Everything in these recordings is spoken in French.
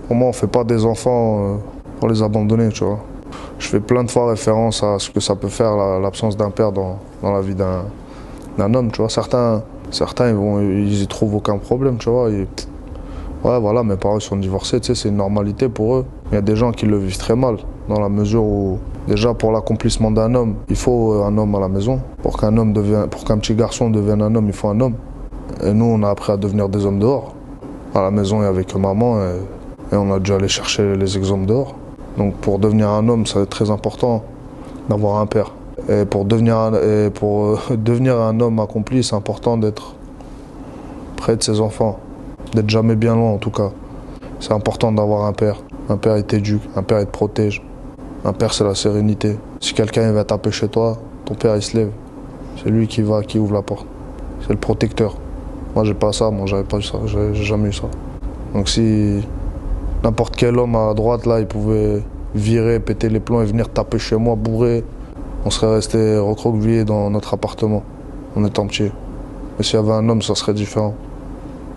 Pour moi, on fait pas des enfants pour les abandonner, tu vois. Je fais plein de fois référence à ce que ça peut faire l'absence d'un père dans la vie d'un homme, tu vois. Certains ils y trouvent aucun problème, tu vois. Ouais, voilà, mes parents sont divorcés, tu sais, c'est une normalité pour eux. Il y a des gens qui le vivent très mal, dans la mesure où, déjà, pour l'accomplissement d'un homme, il faut un homme à la maison. Pour qu'un petit garçon devienne un homme, il faut un homme. Et nous, on a appris à devenir des hommes dehors, à la maison et avec maman, et on a dû aller chercher les exemples dehors. Donc, pour devenir un homme, ça va être très important d'avoir un père. Et pour devenir un homme accompli, c'est important d'être près de ses enfants, d'être jamais bien loin en tout cas. C'est important d'avoir un père. Un père, il t'éduque, un père, il te protège. Un père, c'est la sérénité. Si quelqu'un va taper chez toi, ton père, il se lève. C'est lui qui ouvre la porte. C'est le protecteur. Moi, j'ai pas ça, moi, j'avais pas eu ça, j'ai jamais eu ça. Donc si n'importe quel homme à droite, là, il pouvait virer, péter les plombs et venir taper chez moi, bourré, on serait resté recroquevillé dans notre appartement, en étant petit. Mais s'il y avait un homme, ça serait différent.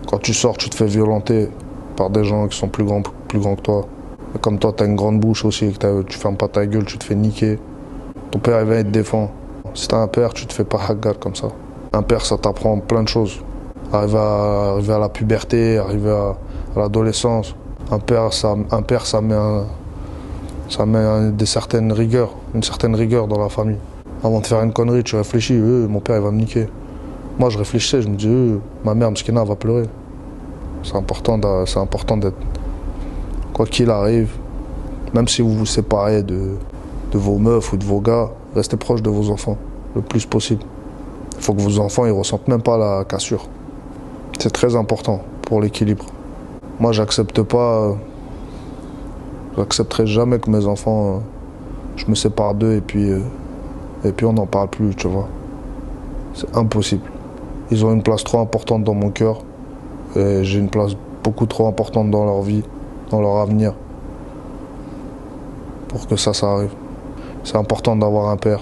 Quand tu sors, tu te fais violenter par des gens qui sont plus grands que toi. Et comme toi, tu as une grande bouche aussi, et que tu fermes pas ta gueule, tu te fais niquer. Ton père, il vient et te défend. Si t'as un père, tu te fais pas hagar comme ça. Un père, ça t'apprend plein de choses. Arriver à la puberté, arriver à l'adolescence. Un père, ça met une certaine rigueur dans la famille. Avant de faire une connerie, tu réfléchis, mon père, il va me niquer. Moi, je réfléchissais, je me dis, ma mère, Mskina, va pleurer. C'est important d'être, quoi qu'il arrive, même si vous vous séparez de vos meufs ou de vos gars, restez proche de vos enfants, le plus possible. Il faut que vos enfants, ils ressentent même pas la cassure. C'est très important pour l'équilibre. Moi, j'accepterai jamais que mes enfants, je me sépare d'eux et puis on n'en parle plus, tu vois. C'est impossible. Ils ont une place trop importante dans mon cœur et j'ai une place beaucoup trop importante dans leur vie, dans leur avenir, pour que ça arrive. C'est important d'avoir un père.